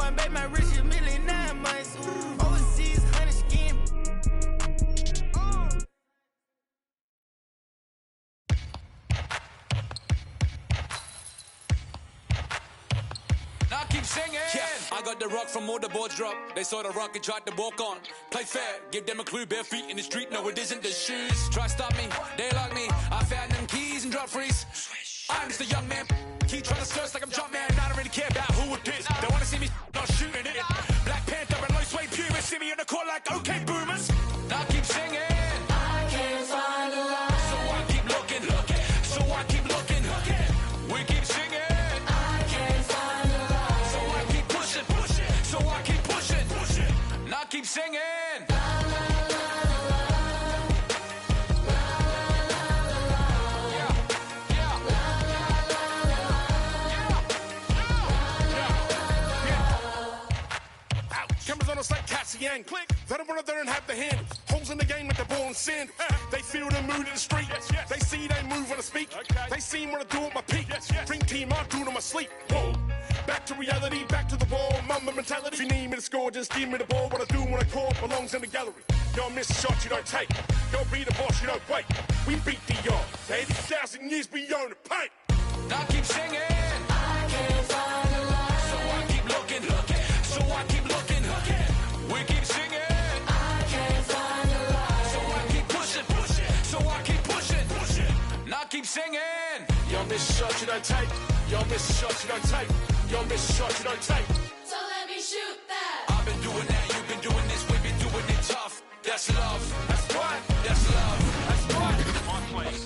I made my riches 1,000,000 months. Overseas, honey skin. Now keep singing. Yeah, I got the rock from all the boards drop. They saw the rock and tried to walk on. Play fair, give them a clue. Bare feet in the street. No, it isn't the shoes. Try stop me, they like me. I found them keys and drop freeze. I'm just a young man. Keep trying to search like I'm jump man. I don't really care about who it is. They wanna see me not shooting it. Black Panther and low suede pumas. See me in the court like okay boomers. Now keep singing. I can't find the light. So I keep looking. So I keep looking. We keep singing. I can't find the light. So I keep pushing. So I keep pushing. Now keep singing. Cameras on us like Cassian. Click. They don't wanna there and have the hand. Holes in the game with the ball and sand. They feel the mood in the street. They see they move when I speak. They see what I do at my peak. Dream team, I do it on my sleep. Whoa. Back to reality, back to the wall. Mamba mentality. If you need me to score, just give me the ball. What I do when I call belongs in the gallery. Y'all miss a shot you don't take. Y'all be the boss, you don't wait. We beat the yard. 80,000 years beyond the paint. Now keep singing. I can't find the light. So I keep looking. So I keep looking. We keep singing. I can't find the light. So I keep pushing. So I keep pushing. Now keep singing. Y'all miss a shot you don't take. Y'all miss a shot you don't take. Y'all miss a shot you don't take. So let me shoot that. I've been doing that. You've been doing this. We've been doing it tough. That's love. That's right. That's love. That's right. On place.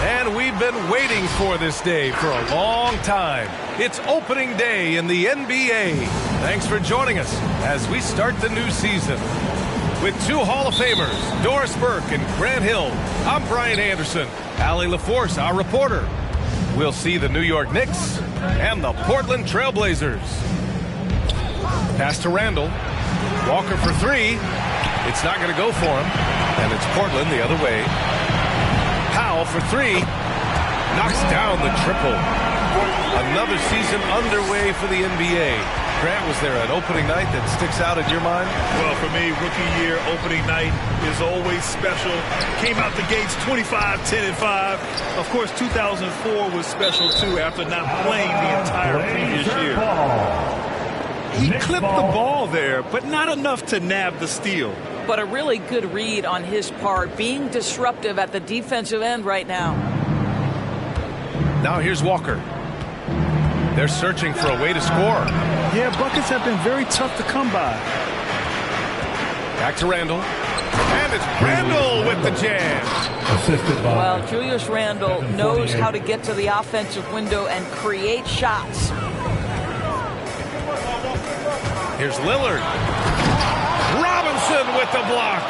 And we've been waiting for this day for a long time. It's opening day in the NBA. Thanks for joining us as we start the new season. With two Hall of Famers, Doris Burke and Grant Hill, I'm Brian Anderson. Allie LaForce, our reporter. We'll see the New York Knicks and the Portland Trailblazers. Pass to Randall. Walker for three. It's not going to go for him. And it's Portland the other way. Powell for three. Knocks down the triple. Another season underway for the NBA. Grant, was there an opening night that sticks out in your mind? Well, for me, rookie year opening night is always special. Came out the gates 25, 10, and 5. Of course, 2004 was special, too, after not playing the entire previous year. He clipped the ball there, but not enough to nab the steal. But a really good read on his part, being disruptive at the defensive end right now. Now here's Walker. They're searching for a way to score. Yeah, buckets have been very tough to come by. Back to Randall. And it's Randall with the jam. Well, Julius Randle knows how to get to the offensive window and create shots. Here's Lillard. Robinson with the block.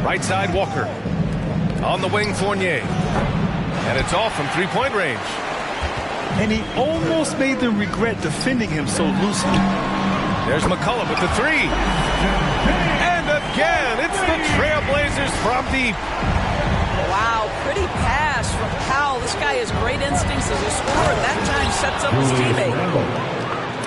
Right side, Walker. On the wing, Fournier. And it's off from three-point range. And he almost made them regret defending him so loosely. There's McCollum with the three. And again, it's the Trailblazers from deep. Wow, pretty pass from Powell. This guy has great instincts as a scorer. That time sets up his teammate.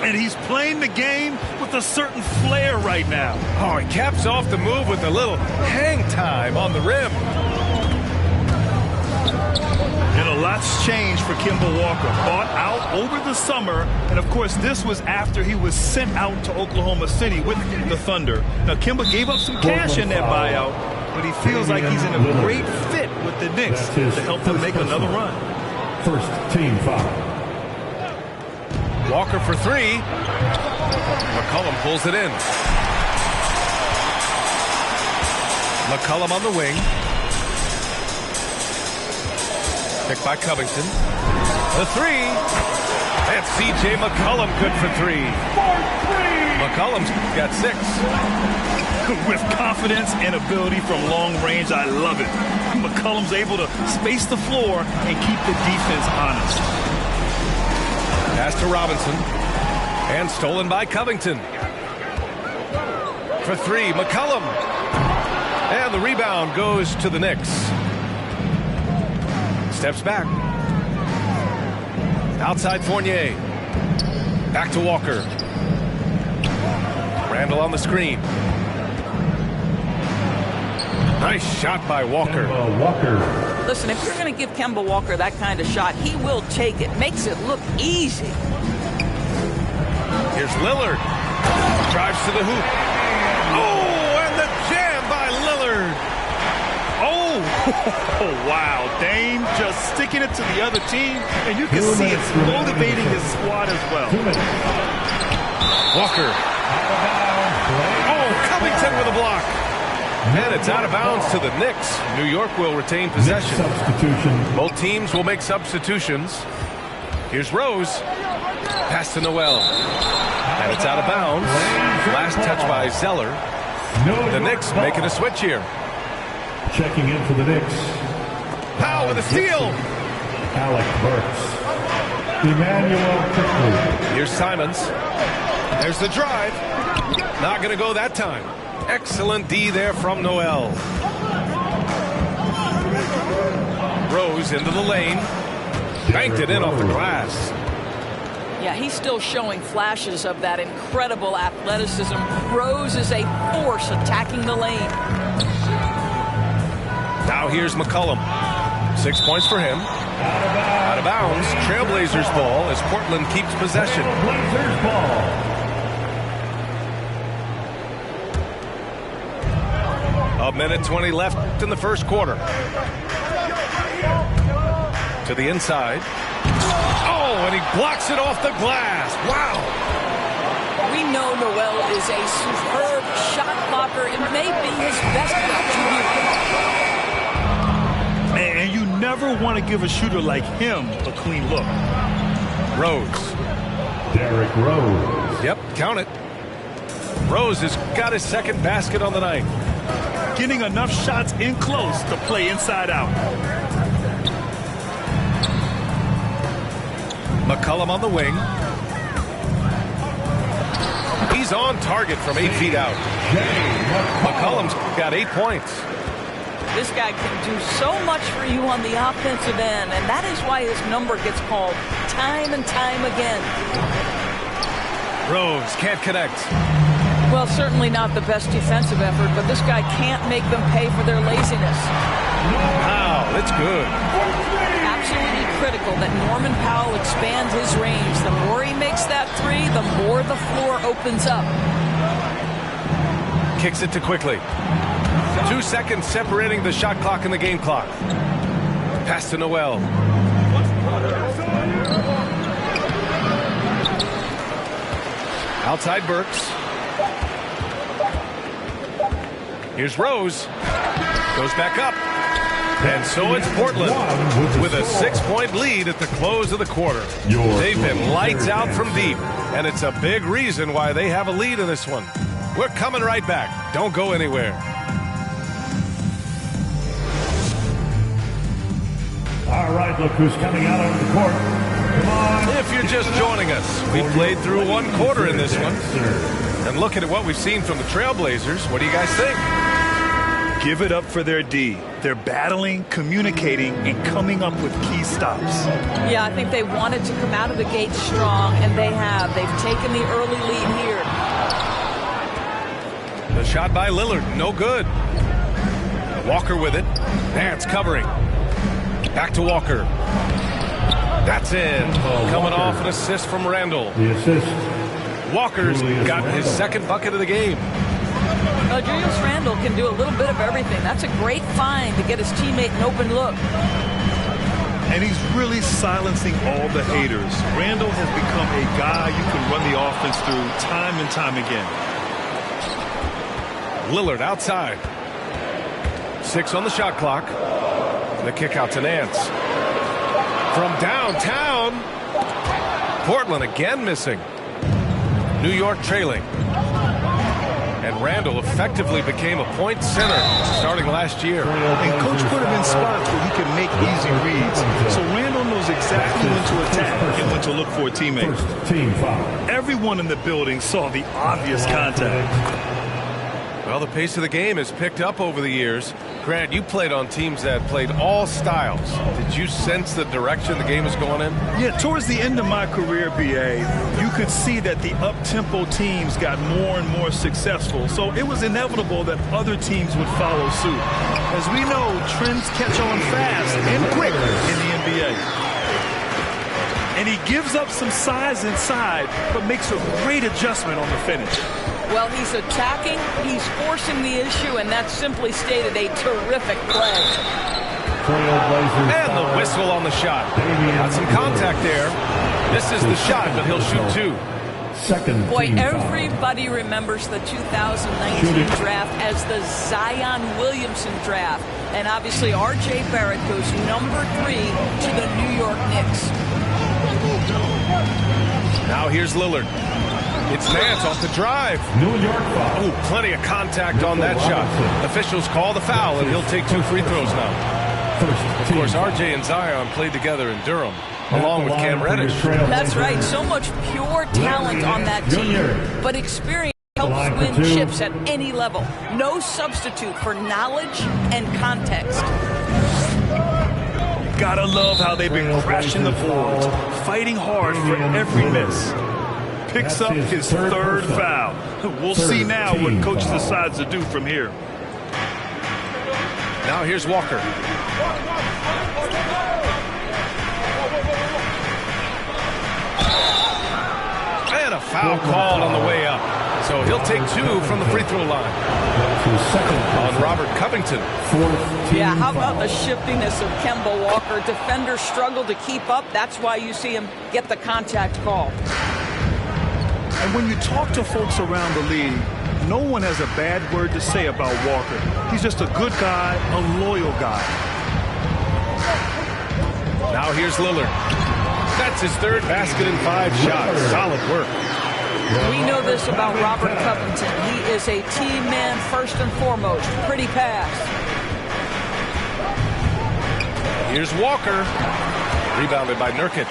And he's playing the game with a certain flair right now. Oh, he caps off the move with a little hang time on the rim. And a lot's changed for Kemba Walker. Bought out over the summer. And, of course, this was after he was sent out to Oklahoma City with the Thunder. Now, Kemba gave up some cash in that buyout, but he feels like he's in a great fit with the Knicks to help them make another run. First team foul. Walker for three. McCollum pulls it in. McCollum on the wing. Picked by Covington. The three. That's C.J. McCollum good for three. McCollum's got 6. With confidence and ability from long range, I love it. McCollum's able to space the floor and keep the defense honest. Pass to Robinson. And stolen by Covington. For three, McCollum. And the rebound goes to the Knicks. Steps back. Outside Fournier. Back to Walker. Randall on the screen. Nice shot by Walker. Listen, if you're going to give Kemba Walker that kind of shot, he will take it. Makes it look easy. Here's Lillard. Drives to the hoop. Oh, and the jam by Lillard. Oh, wow. Dame just sticking it to the other team, and you can see it's motivating his squad as well. Walker. Oh, Covington with a block. And it's out of bounds to the Knicks. New York will retain possession. Substitution. Both teams will make substitutions. Here's Rose. Pass to Noel. And it's out of bounds. Last touch by Zeller. The Knicks making a switch here. Checking in for the Knicks. Powell with a steal. Alec Burks. Emmanuel Quickly. Here's Simons. There's the drive. Not going to go that time. Excellent D there from Noel. Rose into the lane. Banked it in off the glass. Yeah, he's still showing flashes of that incredible athleticism. Rose is a force attacking the lane. Now here's McCollum. 6 points for him. Out of bounds. Trailblazers ball as Portland keeps possession. Blazers ball. A minute 20 left in the first quarter. To the inside. Oh, and he blocks it off the glass. Wow. We know Noel is a superb shot blocker. It may be his best attribute. And you never want to give a shooter like him a clean look. Rose. Derrick Rose. Yep, count it. Rose has got his second basket on the night. Getting enough shots in close to play inside out. McCollum on the wing. He's on target from 8 feet out. McCollum's got 8 points. This guy can do so much for you on the offensive end, and that is why his number gets called time and time again. Rose can't connect. Well, certainly not the best defensive effort, but this guy can't make them pay for their laziness. Wow, that's good. Absolutely critical that Norman Powell expands his range. The more he makes that three, the more the floor opens up. Kicks it to Quickly. 2 seconds separating the shot clock and the game clock. Pass to Noel. Outside Burks. Here's Rose. Goes back up. And so it's Portland with a 6-point lead at the close of the quarter. They've been lights out from deep, and it's a big reason why they have a lead in this one. We're coming right back. Don't go anywhere. All right, look who's coming out on the court. Come on. If you're just joining us, we played through one quarter in this one. And looking at what we've seen from the Trailblazers, what do you guys think? Give it up for their D. They're battling, communicating, and coming up with key stops. Yeah, I think they wanted to come out of the gate strong, and they have. They've taken the early lead here. The shot by Lillard, no good. Walker with it. Nance covering. Back to Walker. That's in. Coming off an assist from Randall. The assist. Walker's got his second bucket of the game. Julius Randle can do a little bit of everything. That's a great find to get his teammate an open look. And he's really silencing all the haters. Randall has become a guy you can run the offense through time and time again. Lillard outside. 6 on the shot clock. The kick out to Nance. From downtown. Portland again missing. New York trailing. And Randall effectively became a point center starting last year. And Coach put him in spots where he can make easy reads. So Randall knows exactly when to attack and when to look for a teammate. First team foul. Everyone in the building saw the obvious contact. Well, the pace of the game has picked up over the years. Grant, you played on teams that played all styles. Did you sense the direction the game was going in? Yeah, towards the end of my career, BA, you could see that the up-tempo teams got more and more successful. So it was inevitable that other teams would follow suit. As we know, trends catch on fast and quick in the NBA. And he gives up some size inside, but makes a great adjustment on the finish. Well, he's attacking, he's forcing the issue, and that's simply stated a terrific play. And the whistle on the shot. Got some contact there. This is the shot, but he'll shoot two. Boy, everybody remembers the 2019 draft as the Zion Williamson draft. And obviously, R.J. Barrett goes number 3 to the New York Knicks. Now here's Lillard. It's Nance off the drive. New York foul. Oh, plenty of contact on that shot. Officials call the foul, and he'll take 2 free throws now. Of course, RJ and Zion played together in Durham, along with Cam Reddish. That's right. So much pure talent on that team. But experience helps win chips at any level. No substitute for knowledge and context. Gotta love how they've been crashing the boards, fighting hard for every miss. Picks up his third foul. We'll see now what coach decides to do from here. Now here's Walker. And a foul called on the way up. So he'll take 2 from the free throw line. On Robert Covington. Yeah, how about the shiftiness of Kemba Walker? Defenders struggle to keep up. That's why you see him get the contact call. And when you talk to folks around the league, no one has a bad word to say about Walker. He's just a good guy, a loyal guy. Now here's Lillard. That's his third basket in 5 shots. Solid work. We know this about Robert Covington. He is a team man first and foremost. Pretty pass. Here's Walker. Rebounded by Nurkic.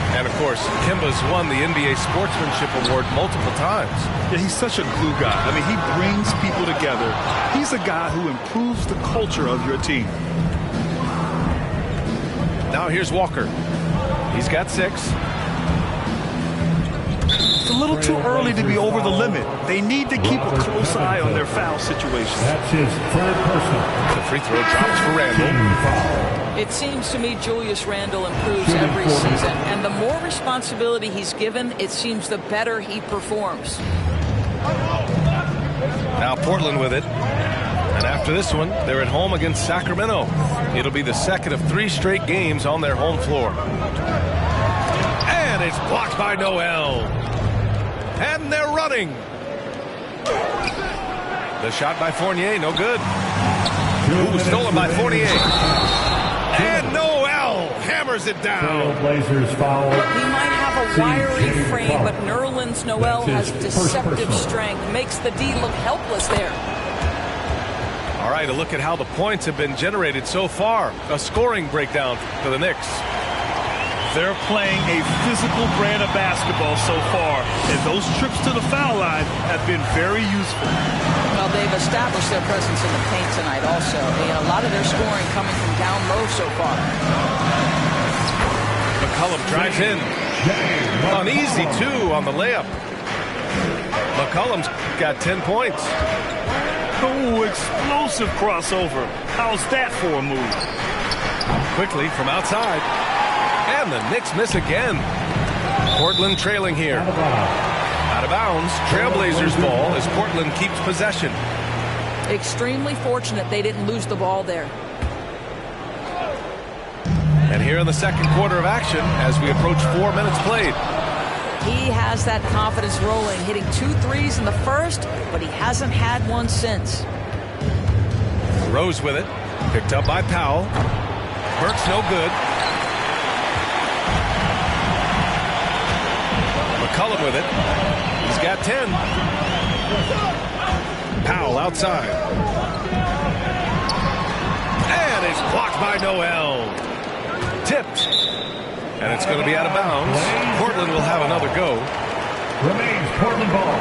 And, of course, Kemba's won the NBA Sportsmanship Award multiple times. Yeah, he's such a glue guy. I mean, he brings people together. He's a guy who improves the culture of your team. Now here's Walker. He's got 6. It's a little too early to be over the limit. They need to keep a close eye on their foul situation. That's his third personal. The free throw drops for Randle. It seems to me Julius Randle improves every season, and the more responsibility he's given, it seems the better he performs. Now Portland with it. And after this one, they're at home against Sacramento. It'll be the second of 3 straight games on their home floor. And it's blocked by Noel. And they're running. The shot by Fournier, no good. Ooh, stolen by Fournier. And Noel hammers it down. Blazers foul. He might have a wiry frame, but Nerlens Noel has deceptive strength. Makes the D look helpless there. All right, a look at how the points have been generated so far. A scoring breakdown for the Knicks. They're playing a physical brand of basketball so far, and those trips to the foul line have been very useful. Well, they've established their presence in the paint tonight also. A lot of their scoring coming from down low so far. McCollum drives in. An easy 2 on the layup. McCollum's got 10 points. Oh, explosive crossover. How's that for a move? Quickly from outside. And the Knicks miss again. Portland trailing here. Out of bounds. Trailblazers ball as Portland keeps possession. Extremely fortunate they didn't lose the ball there. And here in the second quarter of action as we approach 4 minutes played. He has that confidence rolling, hitting 2 threes in the first, but he hasn't had one since. Rose with it. Picked up by Powell. Burke's no good. McCollum with it. He's got 10. Powell outside. And it's blocked by Noel. Tipped. And it's going to be out of bounds. Portland will have another go. Remains Portland ball.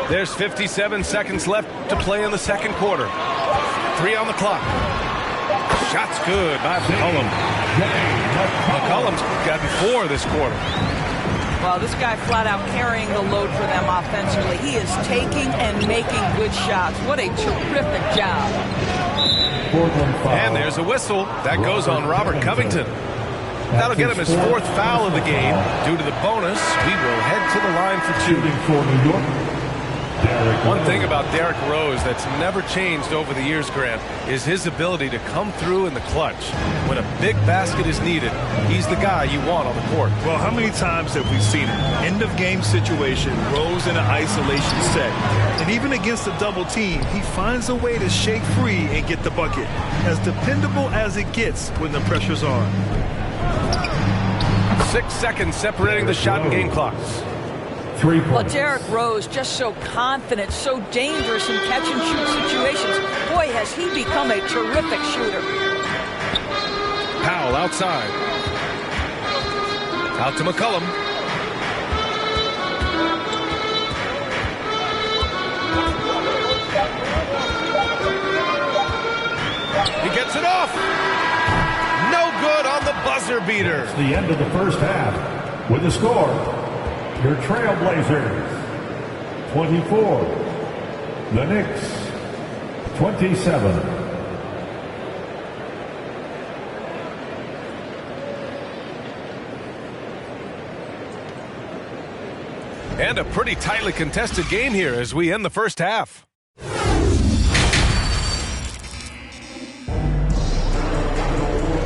There's 57 seconds left to play in the second quarter. 3 on the clock. Shot's good by McCollum. McCollum's gotten 4 this quarter. Well, this guy flat out carrying the load for them offensively. He is taking and making good shots. What a terrific job. And there's a whistle. That goes on Robert Covington. That'll get him his 4th foul of the game. Due to the bonus, we will head to the line for 2. One thing about Derrick Rose that's never changed over the years, Grant, is his ability to come through in the clutch. When a big basket is needed, he's the guy you want on the court. Well, how many times have we seen it? End-of-game situation, Rose in an isolation set. And even against a double team, he finds a way to shake free and get the bucket. As dependable as it gets when the pressure's on. 6 seconds separating the shot and game clocks. Well, Derrick Rose just so confident, so dangerous in catch-and-shoot situations. Boy, has he become a terrific shooter. Powell outside. Out to McCollum. He gets it off. No good on the buzzer beater. It's the end of the first half. With the score, your Trailblazers 24, the Knicks 27. And a pretty tightly contested game here as we end the first half.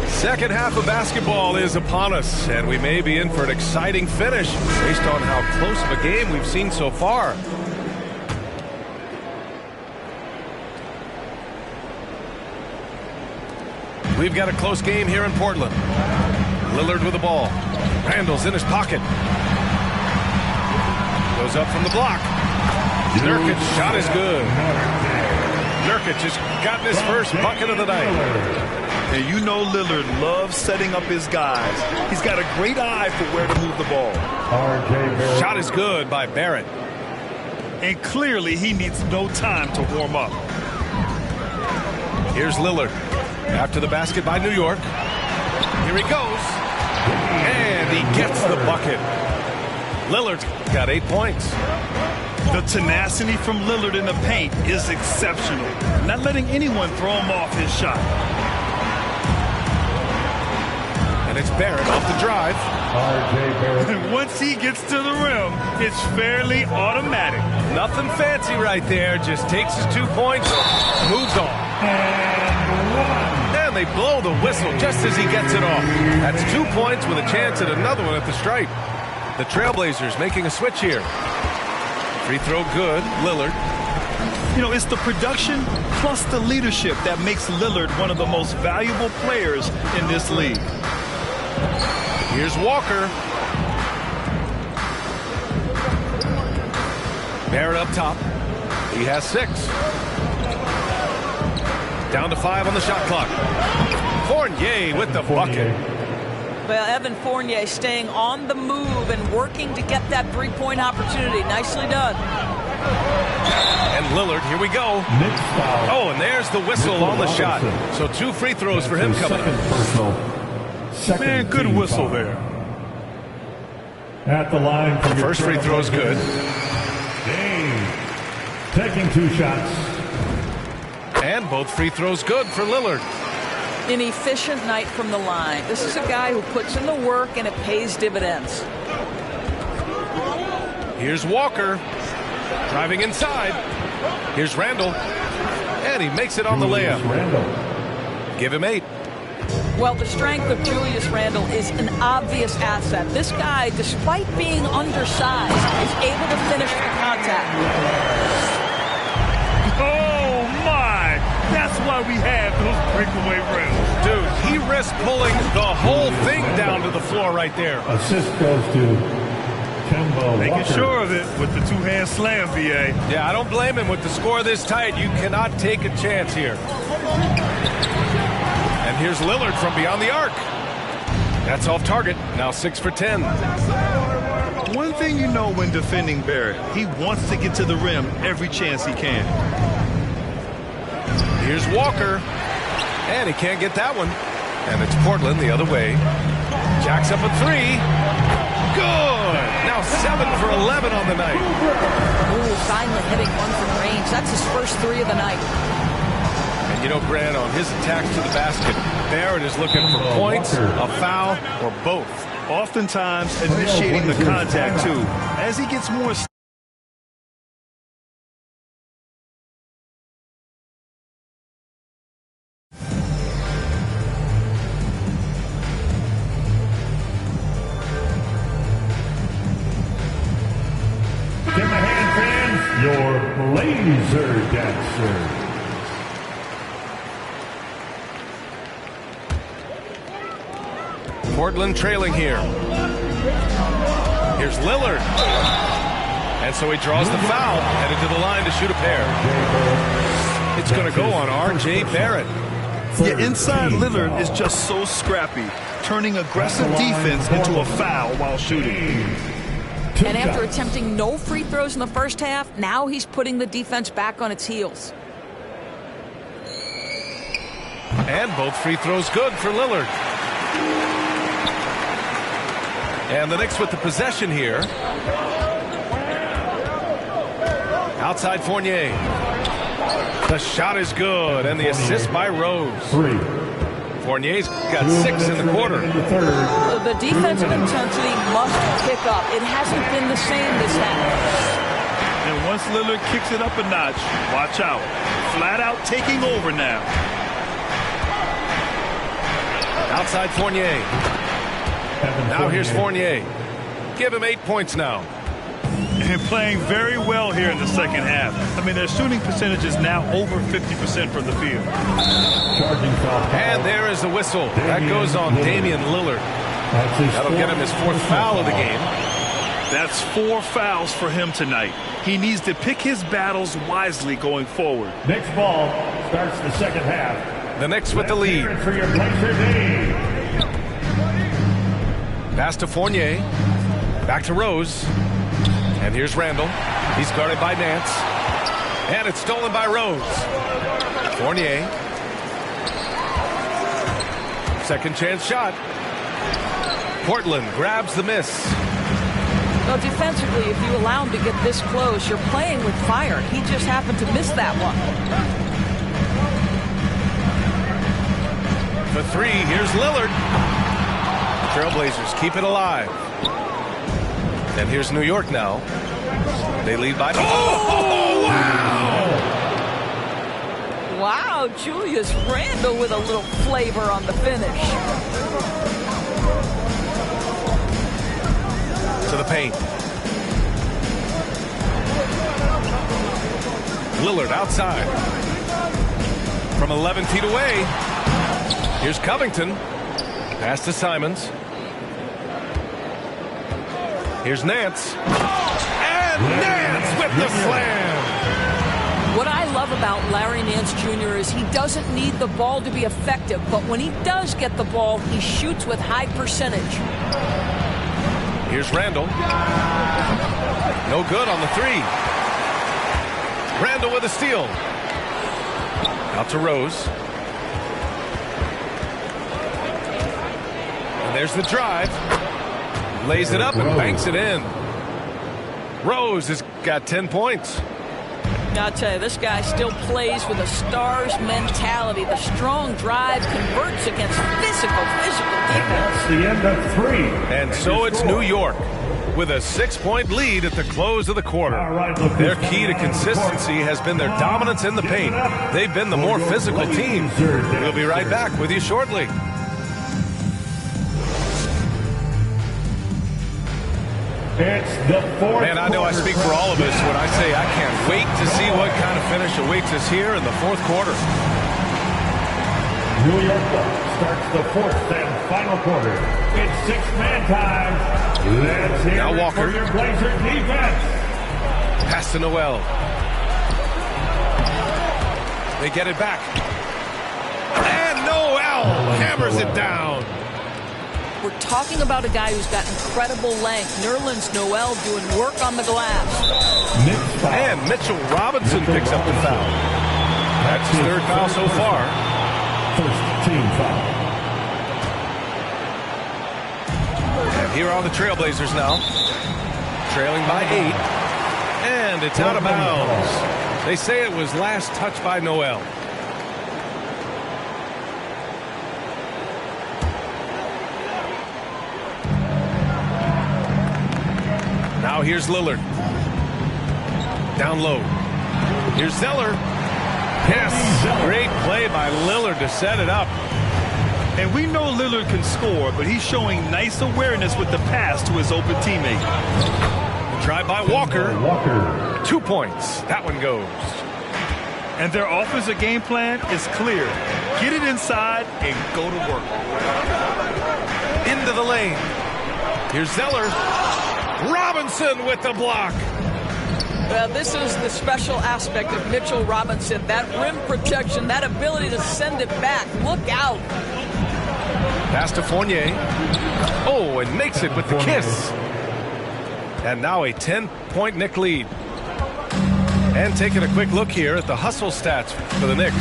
Second half of basketball is upon us, and we may be in for an exciting finish based on how close of a game we've seen so far. We've got a close game here in Portland. Lillard with the ball. Randall's in his pocket. Goes up from the block. Nurkic's shot is good. Nurkic has gotten his first bucket of the night. And you know Lillard loves setting up his guys. He's got a great eye for where to move the ball. Shot is good by Barrett. And clearly he needs no time to warm up. Here's Lillard. After the basket by New York. Here he goes. And he gets the bucket. Lillard's got 8 points. The tenacity from Lillard in the paint is exceptional. Not letting anyone throw him off his shot. And it's Barrett off the drive. And once he gets to the rim, it's fairly automatic. Nothing fancy right there. Just takes his 2 points, moves on. And they blow the whistle just as he gets it off. That's 2 points with a chance at another one at the stripe. The Trailblazers making a switch here. Free throw good, Lillard. You know, it's the production plus the leadership that makes Lillard one of the most valuable players in this league. Here's Walker. Barrett up top. He has 6. Down to 5 on the shot clock. Fournier with the bucket. Well, Evan Fournier staying on the move and working to get that three-point opportunity. Nicely done. And Lillard, here we go. Oh, and there's the whistle on the shot. So 2 free throws for him coming up. Man, good whistle there. At the line for the first free throw is good. Taking 2 shots. And both free throws good for Lillard. An efficient night from the line. This is a guy who puts in the work and it pays dividends. Here's Walker. Driving inside. Here's Randall. And he makes it on the layup. Give him 8. Well, the strength of Julius Randle is an obvious asset. This guy, despite being undersized, is able to finish the contact. Oh, my! That's why we have those breakaway rims. Dude, he risks pulling the whole thing down to the floor right there. Assist goes to Kemba Making Walker. sure of it with the 2-hand slam, VA. Yeah, I don't blame him. With the score this tight, you cannot take a chance here. And here's Lillard from beyond the arc. That's off target. Now 6 for 10. One thing you know when defending Barrett, he wants to get to the rim every chance he can. Here's Walker. And he can't get that one. And it's Portland the other way. Jacks up a three. Good. Now 7 for 11 on the night. Ooh, finally hitting one from range. That's his first 3 of the night. And you know, Grant, on his attacks to the basket, Barrett is looking for points, a foul, or both. Oftentimes initiating the contact, too. As he gets more... Give him a hand, fans, your laser dancer. Portland trailing here. Here's Lillard. And so he draws the foul, headed to the line to shoot a pair. It's going to go on R.J. Barrett. Yeah, inside Lillard is just so scrappy, turning aggressive defense into a foul while shooting. And after attempting no free throws in the first half, now he's putting the defense back on its heels. And both free throws good for Lillard. And the Knicks with the possession here. Outside Fournier. The shot is good, and the assist by Rose. Fournier's got 6 in the quarter. The defensive intensity must pick up. It hasn't been the same this half. And once Lillard kicks it up a notch, watch out. Flat out taking over now. Outside Fournier. Now here's Fournier. Give him 8 points now. And playing very well here in the second half. I mean, their shooting percentage is now over 50% from the field. And there is the whistle. That goes on Damian Lillard. That'll get him his 4th foul of the game. That's 4 fouls for him tonight. He needs to pick his battles wisely going forward. Next ball starts the second half. The Knicks with the lead. For your Blazer Dave. Pass to Fournier. Back to Rose. And here's Randall. He's guarded by Nance. And it's stolen by Rose. Fournier. Second chance shot. Portland grabs the miss. Well, defensively, if you allow him to get this close, you're playing with fire. He just happened to miss that one. For 3, here's Lillard. Trailblazers keep it alive. And here's New York now. They lead by... Oh, wow! Wow, Julius Randle with a little flavor on the finish. To the paint. Lillard outside. From 11 feet away. Here's Covington. Pass to Simons. Here's Nance. And Nance with the slam. What I love about Larry Nance Jr. is he doesn't need the ball to be effective, but when he does get the ball, he shoots with high percentage. Here's Randall. No good on the 3. Randall with a steal. Out to Rose. And there's the drive. Lays it up and banks it in. Rose has got 10 points. I'll tell you, this guy still plays with a star's mentality. The strong drive converts against physical defense. That's the end of 3. And so it's New York with a 6-point lead at the close of the quarter. Their key to consistency has been their dominance in the paint. They've been the more physical team. We'll be right back with you shortly. It's the 4th. Man, I know I speak for all of us when I say I can't wait to see what kind of finish awaits us here in the 4th quarter. New York starts the 4th and final quarter. It's 6-man time. Let's hear Now it Walker. for your Blazer defense. Pass to Noel. They get it back. And Noel hammers it down. We're talking about a guy who's got incredible length. Nerlens Noel doing work on the glass. And Mitchell Robinson picks up the foul. That's his third foul so far. First team foul. And here are the Trailblazers now. Trailing by 8. And it's out of bounds. They say it was last touched by Noel. Now here's Lillard. Down low. Here's Zeller. Yes, great play by Lillard to set it up. And we know Lillard can score, but he's showing nice awareness with the pass to his open teammate. Tried by Walker. 2 points. That one goes. And their offensive game plan is clear. Get it inside and go to work. Into the lane. Here's Zeller. Robinson with the block. Well, this is the special aspect of Mitchell Robinson. That rim protection, that ability to send it back. Look out. Pass to Fournier. Oh, and makes it with the kiss. And now a 10-point Knick lead. And taking a quick look here at the hustle stats for the Knicks.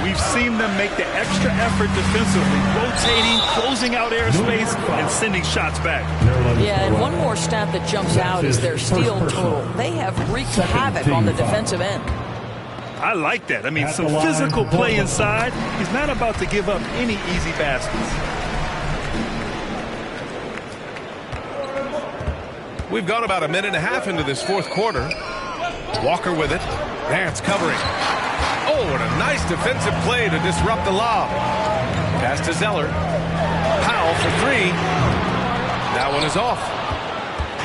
We've seen them make the extra effort defensively, rotating, closing out airspace, and sending shots back. Yeah, and one more stat that jumps out is their steal total. They have wreaked havoc on the defensive end. I like that. I mean, some physical play inside. He's not about to give up any easy baskets. We've gone about a minute and a half into this fourth quarter. Walker with it. That's covering. Oh, and a nice defensive play to disrupt the lob. Pass to Zeller. Powell for 3. That one is off.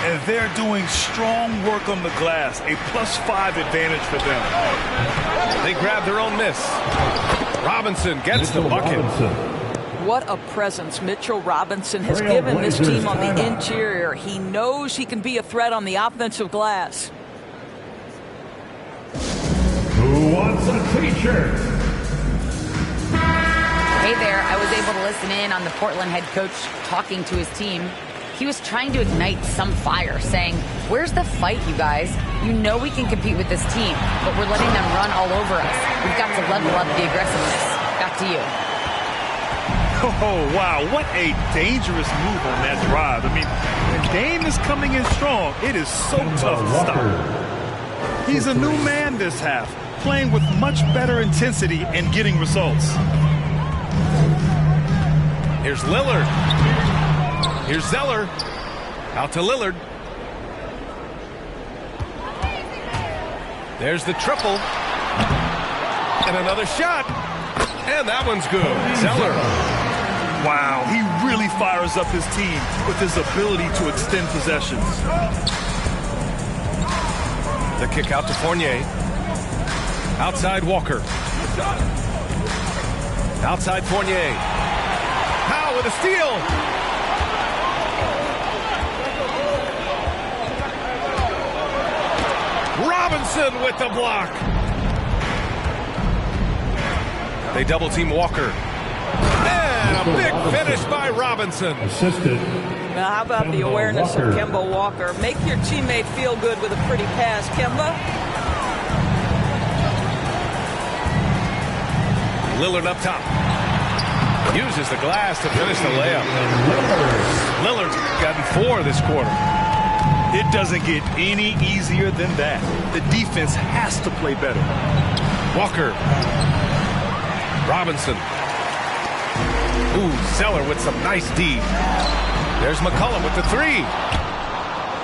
And they're doing strong work on the glass. A +5 advantage for them. They grab their own miss. Robinson gets the bucket. What a presence Mitchell Robinson has given this team on the interior. He knows he can be a threat on the offensive glass. Who wants a t-shirt? Hey there, I was able to listen in on the Portland head coach talking to his team. He was trying to ignite some fire, saying, "Where's the fight, you guys? You know we can compete with this team, but we're letting them run all over us. We've got to level up the aggressiveness." Back to you. Oh, wow. What a dangerous move on that drive. I mean, the game is coming in strong. It is so tough to stop. He's a new man this half, playing with much better intensity and getting results. Here's Lillard. Here's Zeller. Out to Lillard. There's the triple. And another shot. And that one's good. Zeller. Wow, he really fires up his team with his ability to extend possessions. The kick out to Fournier. Outside Walker. Outside Fournier. Powell with a steal. Robinson with the block. They double team Walker. And a big finish by Robinson. Assisted. Now, how about the awareness of Kemba Walker? Make your teammate feel good with a pretty pass, Kemba. Lillard up top. Uses the glass to finish the layup. Lillard's gotten 4 this quarter. It doesn't get any easier than that. The defense has to play better. Walker. Robinson. Ooh, Zeller with some nice D. There's McCollum with the 3.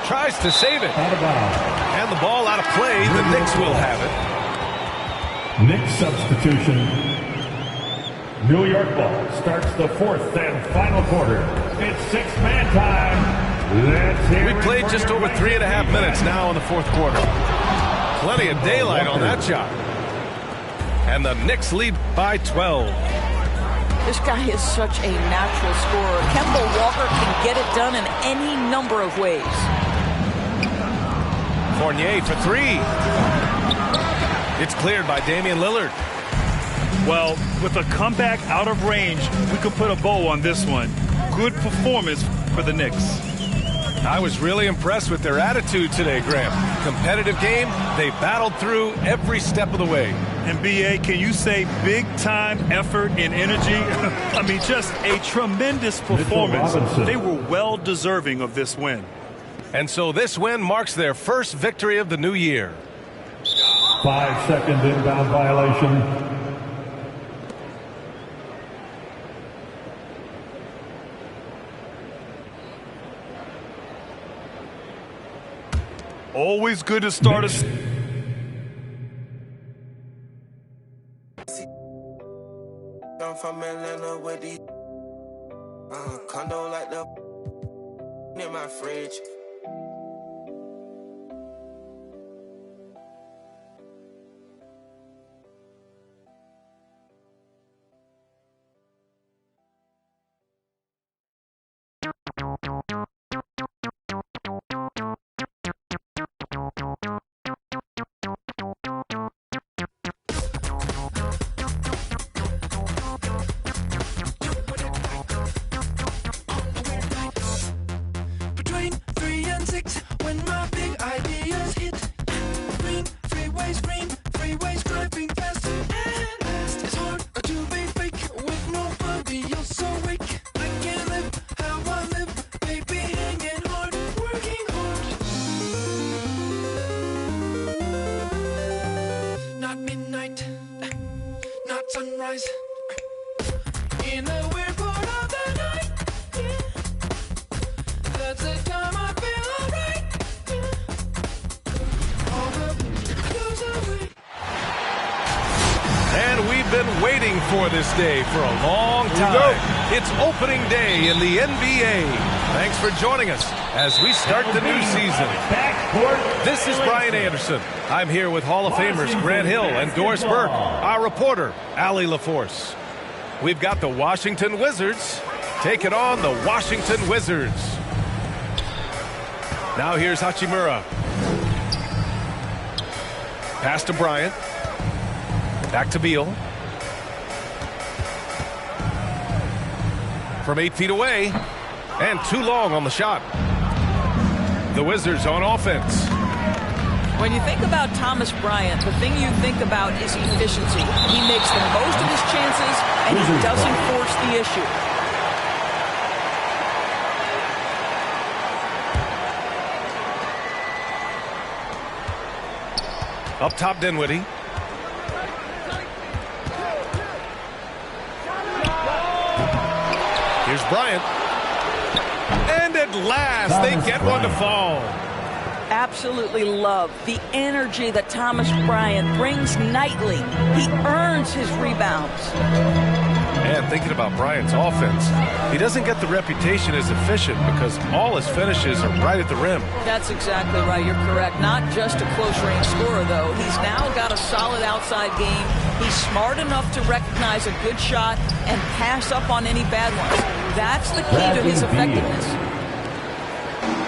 Tries to save it. And the ball out of play. The Knicks will have it. Knicks substitution. New York ball starts the 4th and final quarter. It's 6-man time. Let's hear We played just over 3.5 minutes now in the fourth quarter. Plenty of daylight on that shot. And the Knicks lead by 12. This guy is such a natural scorer. Kemba Walker can get it done in any number of ways. Fournier for 3. It's cleared by Damian Lillard. Well, with a comeback out of range, we could put a bow on this one. good performance for the Knicks. I was really impressed with their attitude today, Graham. Competitive game, they battled through every step of the way. And B.A., can you say big-time effort and energy? I mean, just a tremendous performance. They were well deserving of this win. And so this win marks their first victory of the new year. 5-second inbound violation. Always good to start us. I'm from Atlanta with the condo like the in my fridge. Between 3 and 6, when my big ideas hit. Green freeways driving fast and fast. It's hard to be fake with nobody else awake. I can't live how I live, baby, hanging hard, working hard. Not midnight, not sunrise. In a weird part of the night, that's the time I feel alright. All the blues away. And we've been waiting for this day for a long time. It's opening day in the NBA. Thanks for joining us as we start the new season. This is Brian Anderson. I'm here with Hall of Famers Grant Hill and Doris Burke, our reporter, Allie LaForce. We've got the Washington Wizards taking on the Washington Wizards. Now here's Hachimura. Pass to Bryant. Back to Beal. From 8 feet away. And too long on the shot. The Wizards on offense. When you think about Thomas Bryant, the thing you think about is efficiency. He makes the most of his chances, and he doesn't force the issue. Up top, Dinwiddie. Here's Bryant. And at last, they get one to fall. Absolutely love the energy that Thomas Bryant brings nightly. He earns his rebounds. And thinking about Bryant's offense, he doesn't get the reputation as efficient because all his finishes are right at the rim. That's exactly right. You're correct. Not just a close-range scorer, though. He's now got a solid outside game. He's smart enough to recognize a good shot and pass up on any bad ones. That's the key to his effectiveness.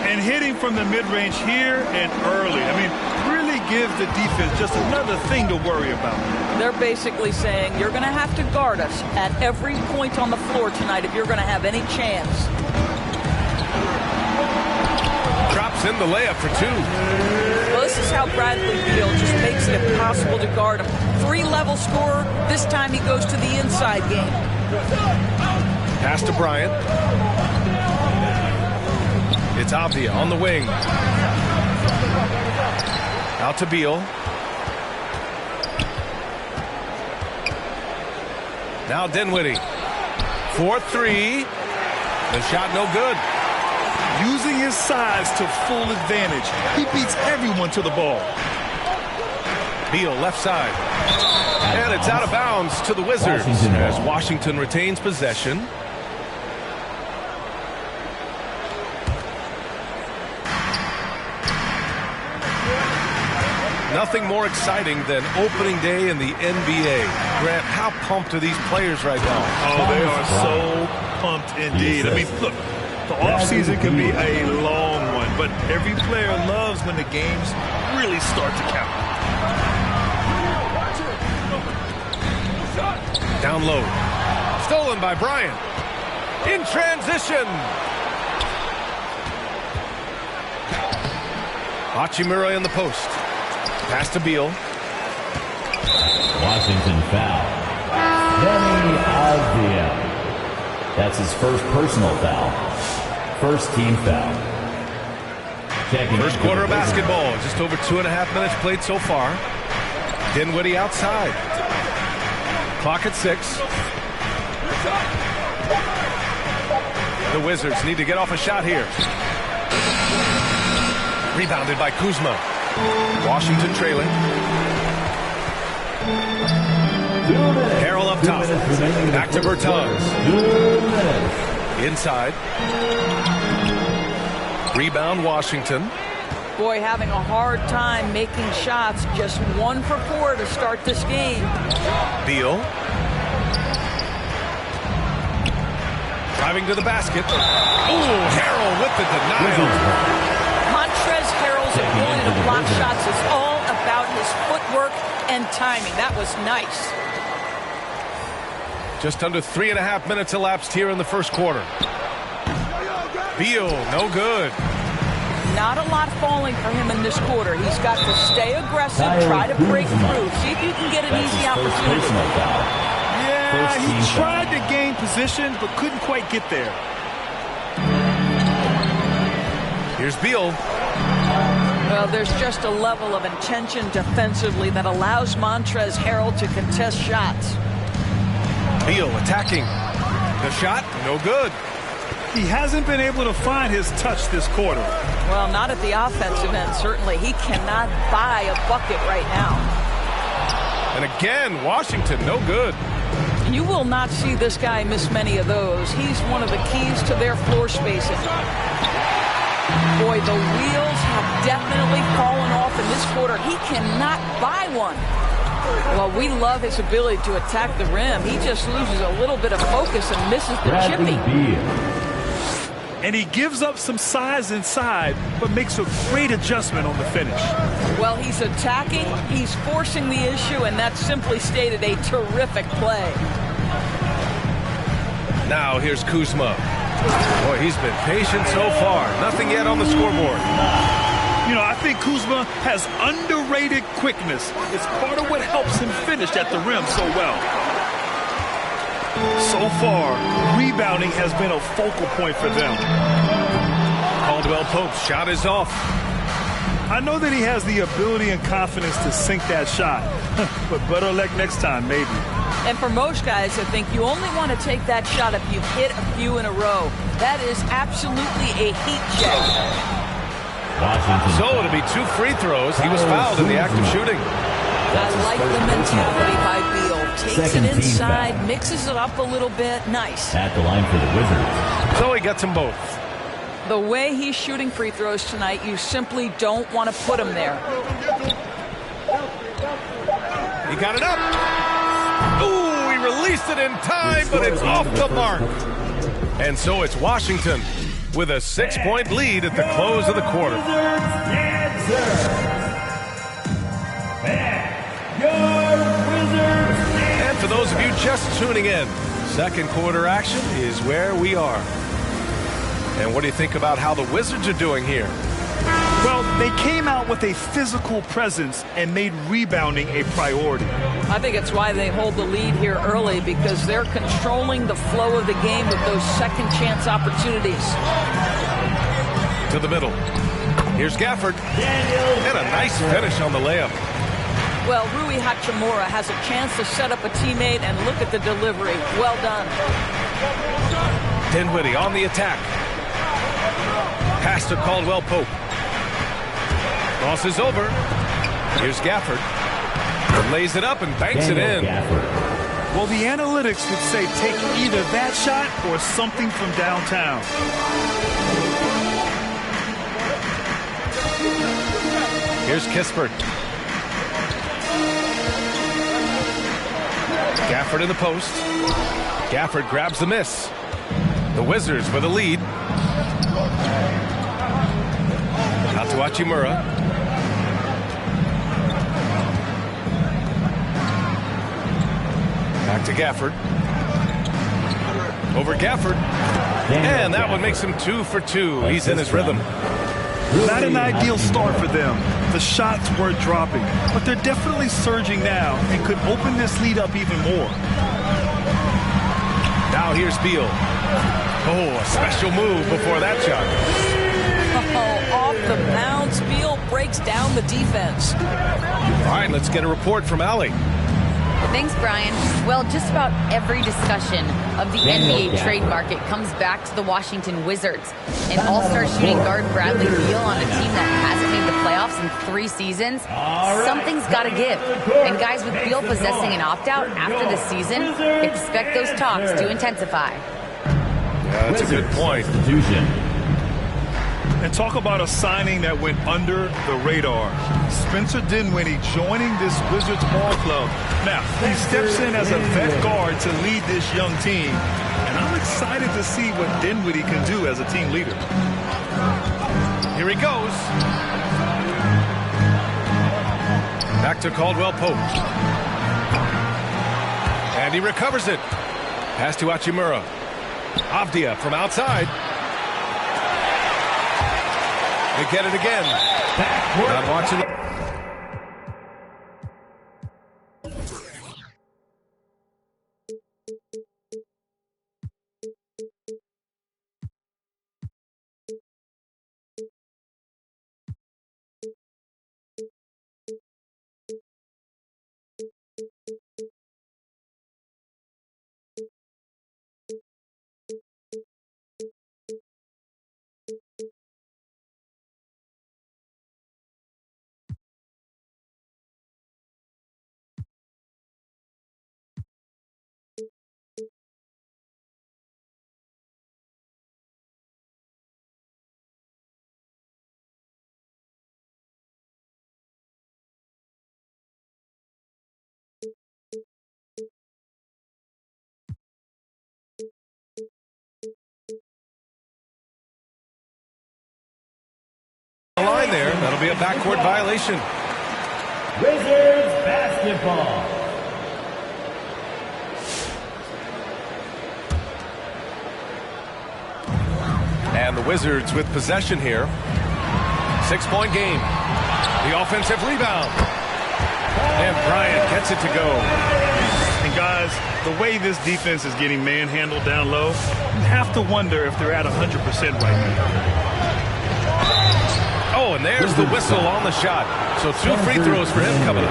And hitting from the mid-range here and early. I mean, really gives the defense just another thing to worry about. They're basically saying you're going to have to guard us at every point on the floor tonight if you're going to have any chance. Drops in the layup for two. Well, this is how Bradley Beal just makes it impossible to guard him. 3-level scorer. This time he goes to the inside game. Pass to Bryant. It's Avdia on the wing. Out to Beal. Now Dinwiddie. 4-3. The shot no good. Using his size to full advantage. He beats everyone to the ball. Beal left side. And it's out of bounds to the Wizards as Washington retains possession. Nothing more exciting than opening day in the NBA. Grant, how pumped are these players right now? Oh, they are so pumped indeed. I mean, look, the offseason can be a long one, but every player loves when the games really start to count. Down low. Stolen by Bryant. In transition. Hachimura in the post. Pass to Beal. Washington foul. Deni Avdija. That's his first personal foul. First team foul. First quarter of basketball. Just over 2.5 minutes played so far. Dinwiddie outside. Clock at 6. The Wizards need to get off a shot here. Rebounded by Kuzma. Washington trailing. Harrell up top. Back to Bertans. Inside. Rebound Washington. Boy, having a hard time making shots. Just 1 for 4 to start this game. Beal. Driving to the basket. Ooh, Harrell with the denial. Montrezl Harrell's ability to block shots is all about his footwork and timing. That was nice. Just under 3.5 minutes elapsed here in the first quarter. Beal, no good. Not a lot falling for him in this quarter. He's got to stay aggressive, try to break through, see if you can get an easy opportunity. Yeah, he tried to gain position, but couldn't quite get there. Here's Beal. Well, there's just a level of intention defensively that allows Montrezl Harrell to contest shots. Beal attacking. The shot, no good. He hasn't been able to find his touch this quarter. Well, not at the offensive end, certainly. He cannot buy a bucket right now. And again, Washington, no good. You will not see this guy miss many of those. He's one of the keys to their floor spacing. Boy, the wheels have definitely fallen off in this quarter. He cannot buy one. Well, we love his ability to attack the rim. He just loses a little bit of focus and misses the chippy. And he gives up some size inside, but makes a great adjustment on the finish. Well, he's attacking, he's forcing the issue, and that's simply stated a terrific play. Now here's Kuzma. Boy, he's been patient so far. Nothing yet on the scoreboard. You know, I think Kuzma has underrated quickness. It's part of what helps him finish at the rim so well. So far, rebounding has been a focal point for them. Caldwell Pope's shot is off. I know that he has the ability and confidence to sink that shot, but better luck next time, maybe. And for most guys, I think you only want to take that shot if you've hit a few in a row. That is absolutely a heat check. So it'll be 2 free throws. He was fouled in the act of shooting. I like the mentality by Beal. Takes it inside, mixes it up a little bit. Nice. At the line for the Wizards. So he gets them both. The way he's shooting free throws tonight, you simply don't want to put him there. He got it up. Ooh, he released it in time, but it's off the mark. And so it's Washington with a 6-point lead at the close of the quarter. And for those of you just tuning in, second quarter action is where we are. And what do you think about how the Wizards are doing here? Well, they came out with a physical presence and made rebounding a priority. I think it's why they hold the lead here early, because they're controlling the flow of the game with those second chance opportunities. To the middle. Here's Gafford. And a nice finish on the layup. Well, Rui Hachimura has a chance to set up a teammate, and look at the delivery. Well done. Dinwiddie on the attack. Pass to Caldwell Pope. Crosses over. Here's Gafford. Lays it up and banks it in. Well, the analytics would say take either that shot or something from downtown. Here's Kispert. Gafford in the post. Gafford grabs the miss. The Wizards with a lead. Out to Hachimura. Back to Gafford. over Gafford. And that one makes him 2 for 2. He's in his rhythm. Not an ideal start for them. The shots were dropping, but they're definitely surging now and could open this lead up even more. Now here's Beal. Oh, a special move before that shot. Oh, off the bounce, Beal breaks down the defense. All right, let's get a report from Allie. Thanks, Brian. Well, just about every discussion of the NBA trade market comes back to the Washington Wizards. An all-star shooting guard, Bradley Beal, on a team that hasn't made the playoffs in 3 seasons. Something's got to give. And guys, with Beal possessing an opt-out after the season, expect those talks to intensify. Yeah, that's a good point. And talk about a signing that went under the radar. Spencer Dinwiddie joining this Wizards ball club. Now, he steps in as a vet guard to lead this young team. And I'm excited to see what Dinwiddie can do as a team leader. Here he goes. Back to Caldwell Pope. And he recovers it. Pass to Hachimura. Avdia from outside. They get it again. Not watching it. Line there. That'll be a backcourt violation. Wizards basketball. And the Wizards with possession here. 6-point game. The offensive rebound. And Bryant gets it to go. And guys, the way this defense is getting manhandled down low, you have to wonder if they're at 100% right now. Oh, and there's the whistle on the shot. So 2 free throws for him coming up.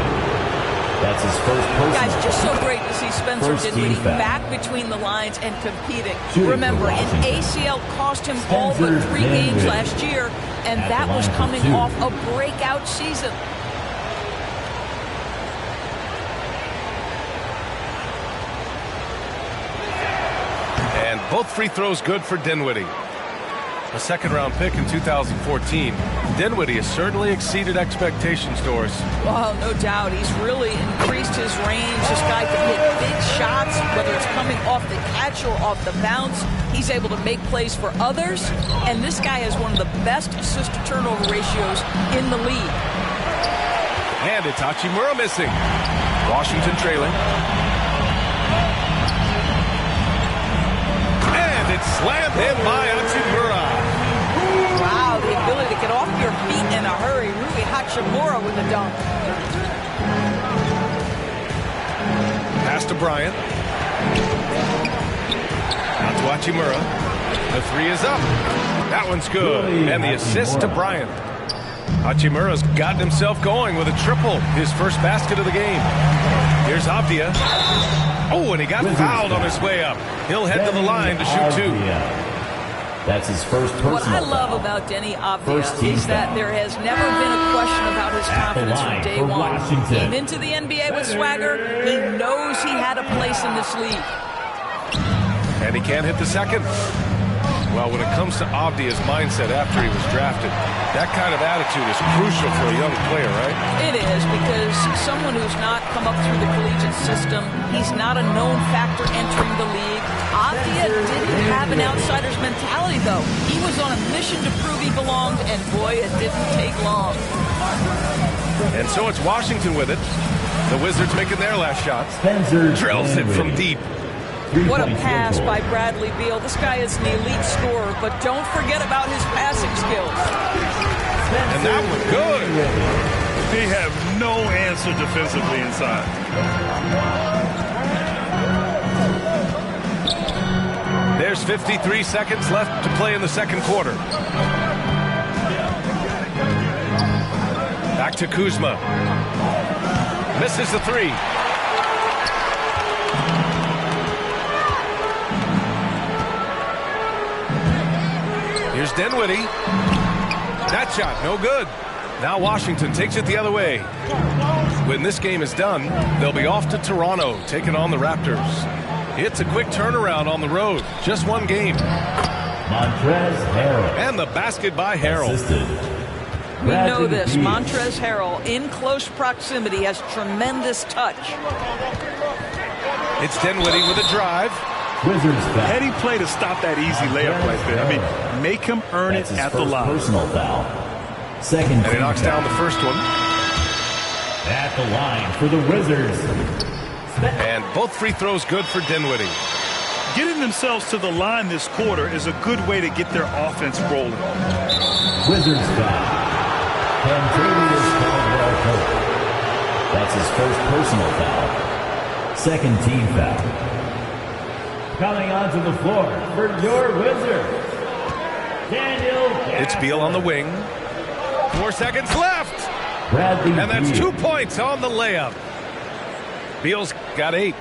That's his first personal. Guys, just so great to see Spencer Dinwiddie back between the lines and competing. Remember, an ACL cost him all but 3 games last year, and that was coming off a breakout season. And both free throws good for Dinwiddie. A second-round pick in 2014. Dinwiddie has certainly exceeded expectations, Doris. Well, no doubt. He's really increased his range. This guy can hit big shots, whether it's coming off the catch or off the bounce. He's able to make plays for others. And this guy has one of the best assist-to-turnover ratios in the league. And it's Hachimura missing. Washington trailing. And it's slammed in by Hachimura. Wow, the ability to get off your feet in a hurry. Rui Hachimura with a dunk. Pass to Bryant. Out to Hachimura. The 3 is up. That one's good. And the assist to Bryant. Hachimura's gotten himself going with a triple. His first basket of the game. Here's Avdia. Oh, and he got fouled on his way up. He'll head to the line to shoot 2. That's his first personal. What I love about Denny Avdia is that there has never been a question about his confidence from day one. Came into the NBA with swagger. He knows he had a place in this league. And he can't hit the second. Well, when it comes to Avdia's mindset after he was drafted, that kind of attitude is crucial for a young player, right? It is, because someone who's not come up through the collegiate system, he's not a known factor entering the league. Avdia didn't have an outsider's mentality, though. He was on a mission to prove he belonged, and boy, it didn't take long. And so it's Washington with it. The Wizards making their last shot. Spencer Drills it from Dinwiddie. deep. What a pass by Bradley Beal. This guy is an elite scorer, but don't forget about his passing skills. And that was good. They have no answer defensively inside. There's 53 seconds left to play in the second quarter. Back to Kuzma. Misses the three. Here's Dinwiddie. That shot, no good. Now Washington takes it the other way. When this game is done, they'll be off to Toronto, taking on the Raptors. It's a quick turnaround on the road. Just one game. Montrezl Harrell. And the basket by Harrell. We know this. Montrezl Harrell, in close proximity, has tremendous touch. It's Dinwiddie with a drive. Wizards foul. Heady play to stop that easy layup right there. I mean, make him earn That's it his at the first line. personal foul. Second. And he knocks down the first one. At the line for the Wizards. And both free throws good for Dinwiddie. Getting themselves to the line this quarter is a good way to get their offense rolling. Wizards foul. Kentavious Caldwell-Pope. That's his first personal foul. Second team foul. Coming onto the floor for your Wizards, Daniel. It's Beal on the wing. 4 seconds left. Bradley And that's Beal. 2 points on the layup. Beal's got 8.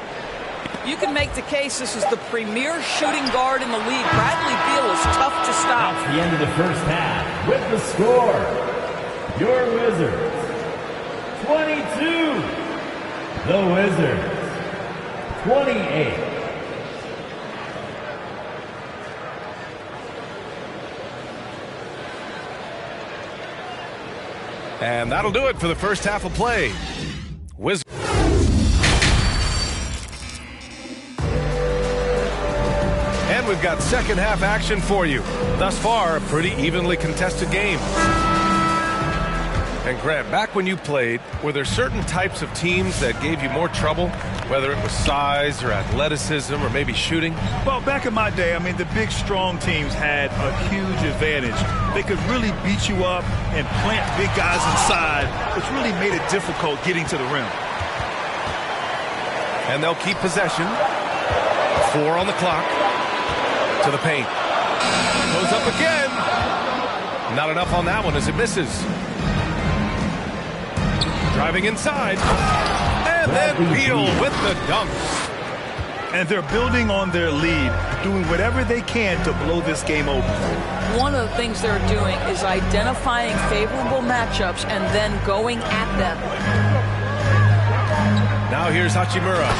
You can make the case this is the premier shooting guard in the league. Bradley Beal is tough to stop. That's the end of the first half. With the score, your Wizards, 22. The Wizards, 28. And that'll do it for the first half of play. Wizards. And we've got second half action for you. Thus far, a pretty evenly contested game. And Grant, back when you played, were there certain types of teams that gave you more trouble? Whether it was size or athleticism or maybe shooting? Well, back in my day, I mean, the big, strong teams had a huge advantage. They could really beat you up and plant big guys inside, which really made it difficult getting to the rim. And they'll keep possession. 4 on the clock. To the paint. Goes up again. Not enough on that one as it misses. Driving inside. And then Beal with the dunks. And they're building on their lead, doing whatever they can to blow this game open. One of the things they're doing is identifying favorable matchups and then going at them. Now here's Hachimura.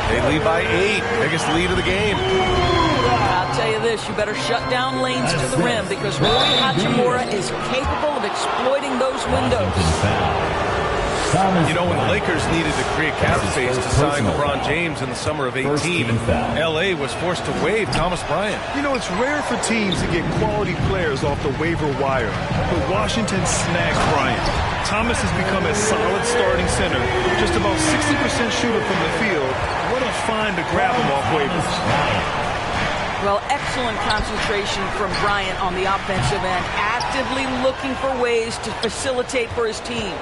They lead by 8. Biggest lead of the game. I'll tell you this, you better shut down lanes to the rim because Rui Hachimura is capable of exploiting those windows. You know, when the Lakers needed to create cap space to sign LeBron James in the summer of 18, L.A. was forced to waive Thomas Bryant. You know, it's rare for teams to get quality players off the waiver wire, but Washington snagged Bryant. Thomas has become a solid starting center, just about 60% shooter from the field. What a find to grab him off waivers. Well, excellent concentration from Bryant on the offensive end, actively looking for ways to facilitate for his team.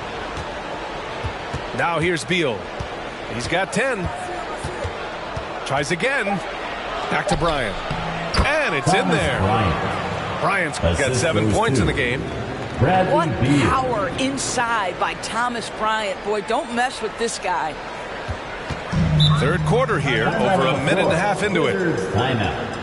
Now here's Beal. He's got 10. Tries again. Back to Bryant. And it's in there. Bryant's got 7 points in the game. What power inside by Thomas Bryant. Boy, don't mess with this guy. Third quarter here, over a minute and a half into it. Timeout.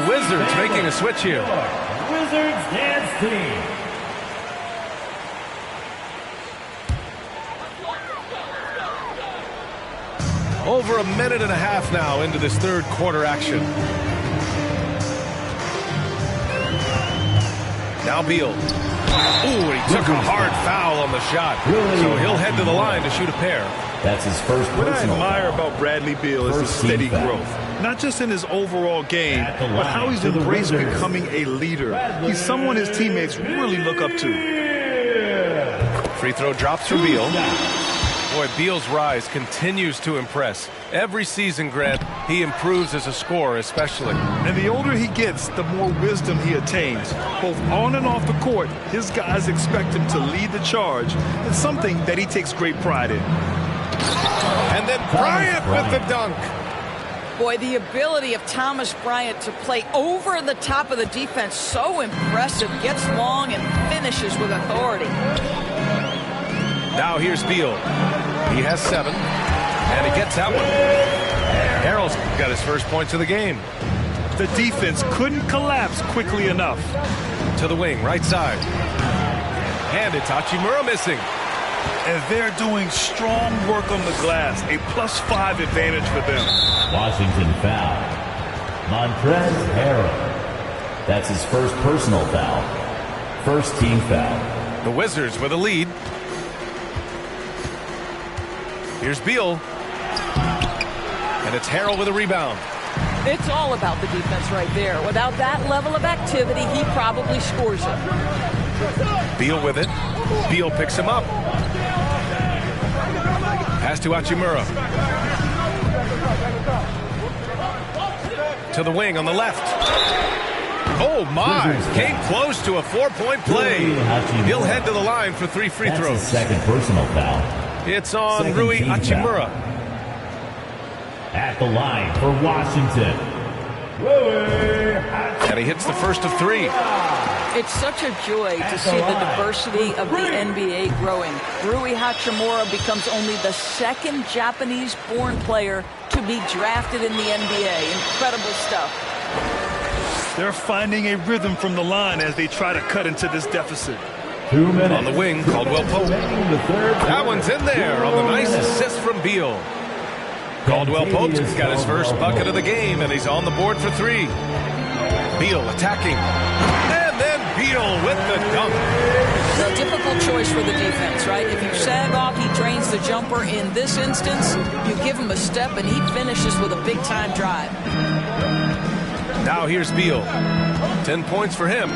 Wizards making a switch here. Wizards dance team. Over a minute and a half now into this third quarter action. Now Beal. Ooh, he took a hard foul on the shot. So he'll head to the line to shoot a pair. That's his first What I personal admire foul. about Bradley Beal is his First team steady foul. growth. Not just in his overall game, At the but line how he's to the embraced Wizards. becoming a leader. He's someone his teammates really look up to. Free throw drops for Beal. Boy, Beal's rise continues to impress. Every season, Grant, he improves as a scorer especially. And the older he gets, the more wisdom he attains. Both on and off the court, his guys expect him to lead the charge. It's something that he takes great pride in. And then Bryant with the dunk. Boy, the ability of Thomas Bryant to play over the top of the defense, so impressive. Gets long and finishes with authority. Now here's Beal. He has 7, and he gets that one. Harrell's got his first points of the game. The defense couldn't collapse quickly enough. To the wing, right side. And it's Hachimura missing. And they're doing strong work on the glass. A +5 advantage for them. Washington foul. Montrezl Harrell. That's his first personal foul. First team foul. The Wizards with a lead. Here's Beal. And it's Harrell with a rebound. It's all about the defense right there. Without that level of activity, he probably scores it. Beal with it. Beal picks him up. Pass to Hachimura. To the wing on the left. Oh, my. Came close to a 4-point play. He'll head to the line for 3 free That's throws. his second personal foul. It's on Second Rui team Hachimura. At the line for Washington. Rui And he hits the first of 3. It's such a joy to see the diversity of the NBA growing. Rui Hachimura becomes only the second Japanese-born player to be drafted in the NBA. Incredible stuff. They're finding a rhythm from the line as they try to cut into this deficit. 2 minutes. On the wing, Caldwell Pope. That one's in there on the nice assist from Beal. Caldwell Pope's got his first bucket of the game, and he's on the board for 3. Beal attacking. And then Beal with the dunk. A difficult choice for the defense, right? If you sag off, he drains the jumper. In this instance, you give him a step, and he finishes with a big-time drive. Now here's Beal. 10 points for him.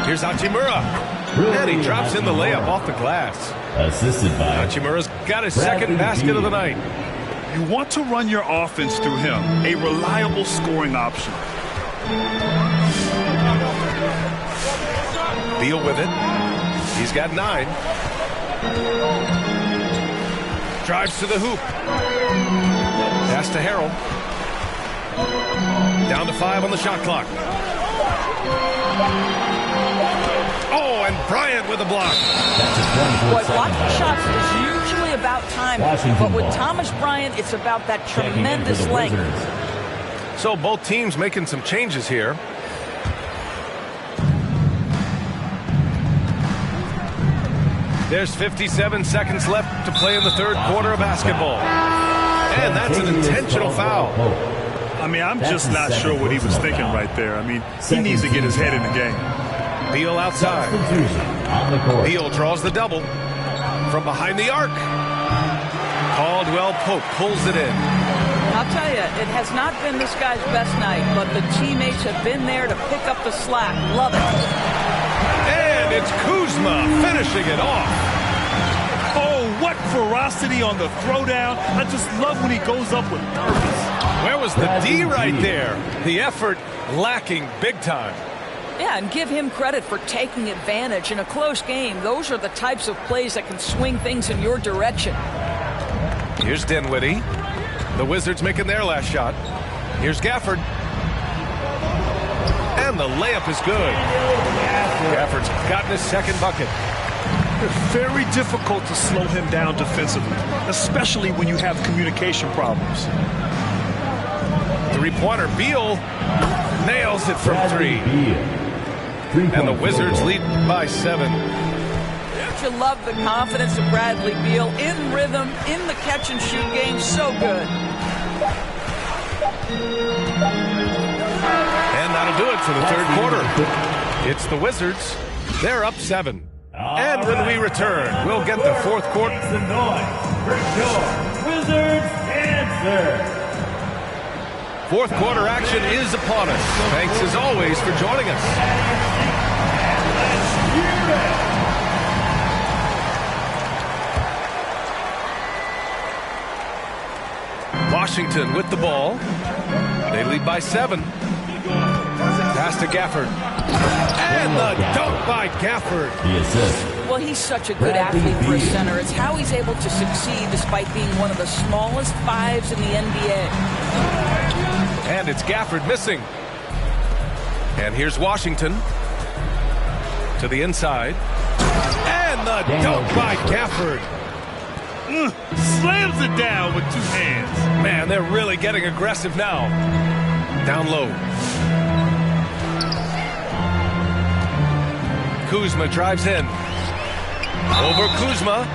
Here's Hachimura. And he drops in the layup off the glass. Assisted by Hachimura's got his second basket of the night. You want to run your offense through him, a reliable scoring option. Beal with it. He's got 9. Drives to the hoop. Pass to Harrell. Down to 5 on the shot clock. Oh, and Bryant with a block. Boy, blocking shots is usually about timing, but with Thomas Bryant, it's about that tremendous length. So both teams making some changes here. There's 57 seconds left to play in the third quarter of basketball. And that's an intentional foul. I mean, I'm just not sure what he was thinking right there. I mean, he needs to get his head in the game. Beal outside. Beal draws the double from behind the arc. Caldwell Pope pulls it in. I'll tell you, it has not been this guy's best night, but the teammates have been there to pick up the slack. Love it. And it's Kuzma finishing it off. Oh, what ferocity on the throwdown. I just love when he goes up with purpose. Where was the D right there? The effort lacking big time. Yeah, and give him credit for taking advantage in a close game. Those are the types of plays that can swing things in your direction. Here's Dinwiddie. The Wizards making their last shot. Here's Gafford. And the layup is good. Gafford's gotten his second bucket. It's very difficult to slow him down defensively, especially when you have communication problems. Three-pointer. Beal Nails it from 3. And the Wizards lead by 7. Don't you love the confidence of Bradley Beal? In rhythm, in the catch-and-shoot game, so good. And that'll do it for the third quarter. It's the Wizards. They're up 7. And when we return, we'll get the fourth quarter. Wizards answer. Fourth quarter action is upon us. Thanks as always for joining us. Washington with the ball. They lead by 7. Pass to Gafford. And the dunk by Gafford. The assist. Well, he's such a good athlete for a center. It's how he's able to succeed despite being one of the smallest 5s in the NBA. And it's Gafford missing. And here's Washington to the inside. And the dunk by Gafford. Slams it down with 2 hands. Man, they're really getting aggressive now. Down low. Kuzma drives in. Over Kuzma.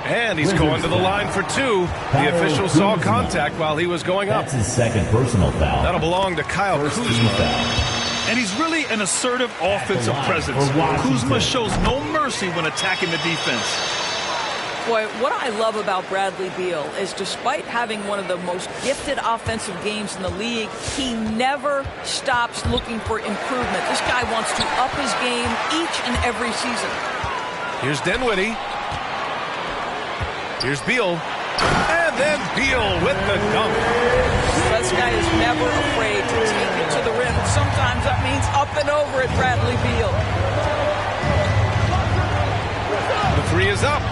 And he's going to the line for 2. The official saw contact while he was going up. That's his second personal foul. That'll belong to Kyle Kuzma. And he's really an assertive offensive presence. Kuzma shows no mercy when attacking the defense. Boy, what I love about Bradley Beal is despite having one of the most gifted offensive games in the league, he never stops looking for improvement. This guy wants to up his game each and every season. Here's Dinwiddie. Here's Beal. And then Beal with the dunk. This guy is never afraid to take it to the rim. Sometimes that means up and over at Bradley Beal. The 3 is up.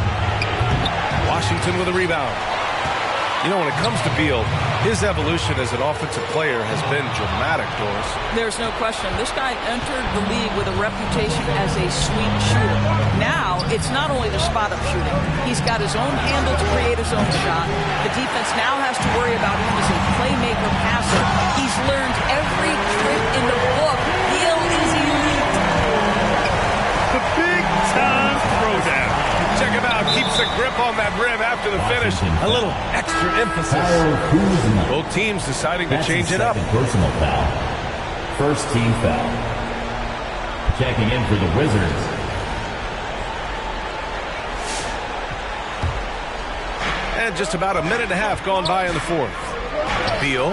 Washington with a rebound. You know, when it comes to Beal, his evolution as an offensive player has been dramatic, Doris. There's no question. This guy entered the league with a reputation as a sweet shooter. Now, it's not only the spot-up shooting. He's got his own handle to create his own shot. The defense now has to worry about him as a playmaker passer. He's learned every trick in the book. Beal is elite. The big-time throwdown. Check him out. Keeps the grip on that rim after the finish. A little extra emphasis. Both teams deciding to change it up. Personal foul. First team foul. Checking in for the Wizards. And just about a minute and a half gone by in the fourth. Beal.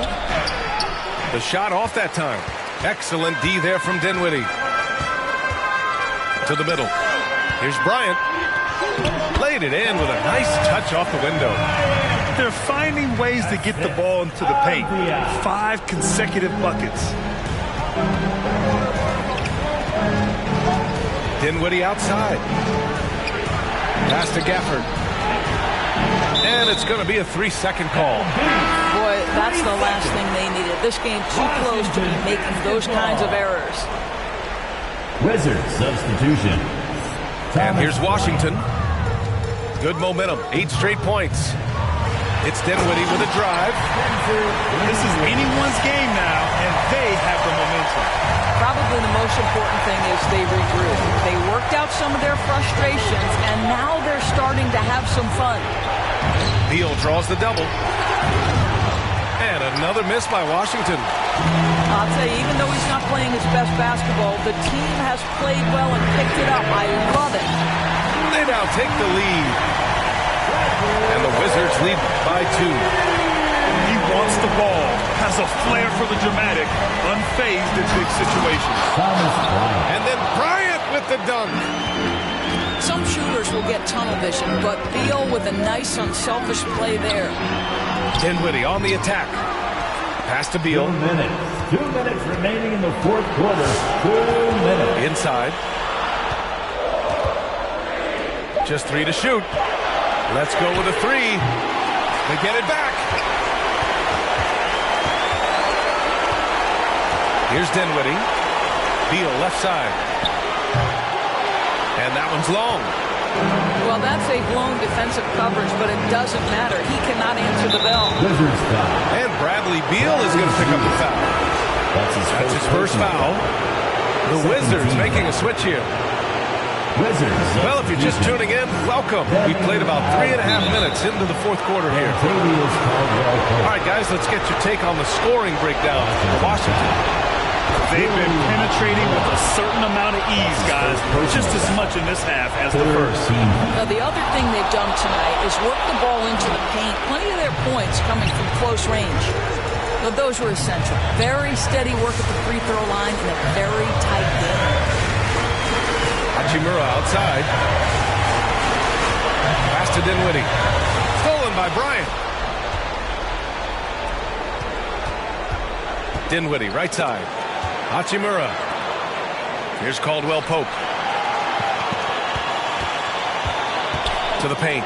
The shot off that time. Excellent D there from Dinwiddie. To the middle. Here's Bryant. Played it in with a nice touch off the window. They're finding ways to get the ball into the paint. 5 consecutive buckets. Dinwiddie outside. Pass to Gafford. And it's going to be a 3-second call. Boy, that's the last thing they needed. This game too close to be making those kinds of errors. Wizards substitution. And here's Washington. Good momentum. 8 straight points. It's Dinwiddie with a drive. This is anyone's game now, and they have the momentum. Probably the most important thing is they regrouped. They worked out some of their frustrations, and now they're starting to have some fun. Beal draws the double. And another miss by Washington. I'll tell you, even though he's not playing his best basketball, the team has played well and picked it up. I love it. They now take the lead. And the Wizards lead by 2. He wants the ball, has a flair for the dramatic, unfazed in big situations. And then Bryant with the dunk. Some shooters will get tunnel vision, but Beal with a nice, unselfish play there. Dinwiddie on the attack. Pass to Beal. 2 minutes. 2 minutes remaining in the fourth quarter. 2 minutes. Inside. Just 3 to shoot. Let's go with a 3. They get it back. Here's Dinwiddie. Beal left side. And that one's long. Well, that's a blown defensive coverage, but it doesn't matter. He cannot answer the bell. Wizards foul. And Bradley Beal is going to pick up the foul. That's his first foul. The Wizards making a switch here. Well, if you're just tuning in, welcome. We played about 3.5 minutes into the fourth quarter here. All right, guys, let's get your take on the scoring breakdown for Washington. They've been penetrating with a certain amount of ease, guys, just as much in this half as the first. Now, the other thing they've done tonight is work the ball into the paint. Plenty of their points coming from close range. But those were essential. Very steady work at the free throw line in a very tight game. Hachimura outside. Pass to Dinwiddie. Stolen by Bryant. Dinwiddie, right side. Hachimura. Here's Caldwell Pope. To the paint.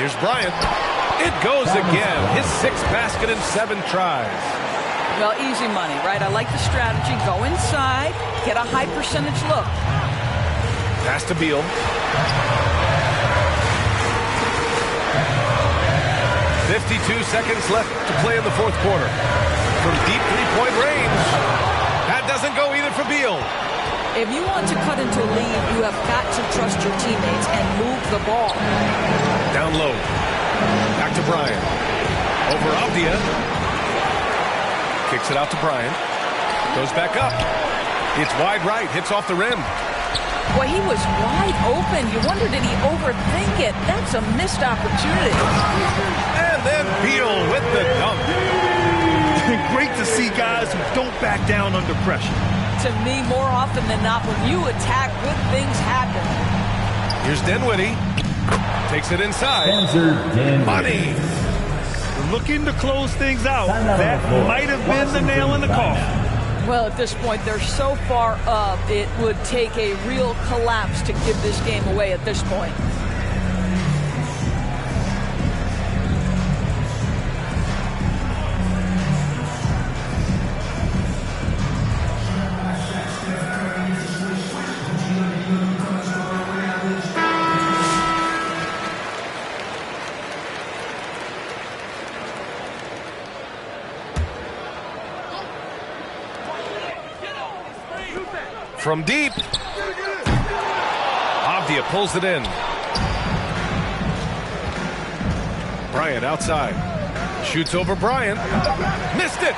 Here's Bryant. It goes again. His 6th basket in 7 tries. Well, easy money, right? I like the strategy. Go inside, get a high percentage look. Pass to Beal. 52 seconds left to play in the fourth quarter. From deep three-point range. That doesn't go either for Beal. If you want to cut into a lead, you have got to trust your teammates and move the ball. Down low. Back to Bryant. Over Avdia. Kicks it out to Bryant. Goes back up. It's wide right. Hits off the rim. Boy, he was wide open. You wonder, did he overthink it? That's a missed opportunity. And then Beal with the dunk. Great to see guys who don't back down under pressure. To me, more often than not, when you attack, good things happen. Here's Dinwiddie. Takes it inside. Money. Looking to close things out. That might have been the nail in the coffin. Well, at this point, they're so far up, it would take a real collapse to give this game away at this point. From deep. Avdia pulls it in. Bryant outside. Shoots over Bryant. Missed it.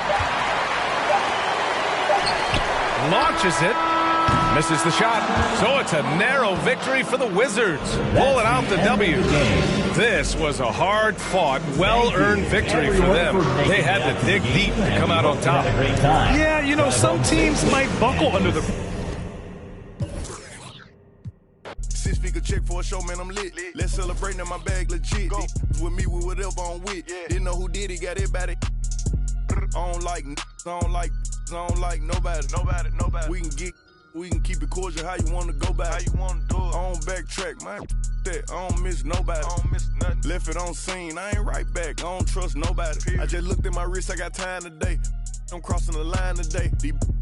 Launches it. Misses the shot. So it's a narrow victory for the Wizards. Pulling out the W. This was a hard-fought, well-earned victory for them. They had to dig deep to come out on top. Yeah, you know, some teams might buckle under the... 6-figure check for a show, man, I'm lit. Let's celebrate, now my bag legit. Go with me with whatever I'm with. Didn't know who did it, got it about it. I don't like nobody. We can keep it cordial, how you want to go back. How you want to do it. I don't backtrack, man. I don't miss nobody. I don't miss nothing. Left it on scene, I ain't right back. I don't trust nobody. I just looked at my wrist, I got time today. I'm crossing the line today.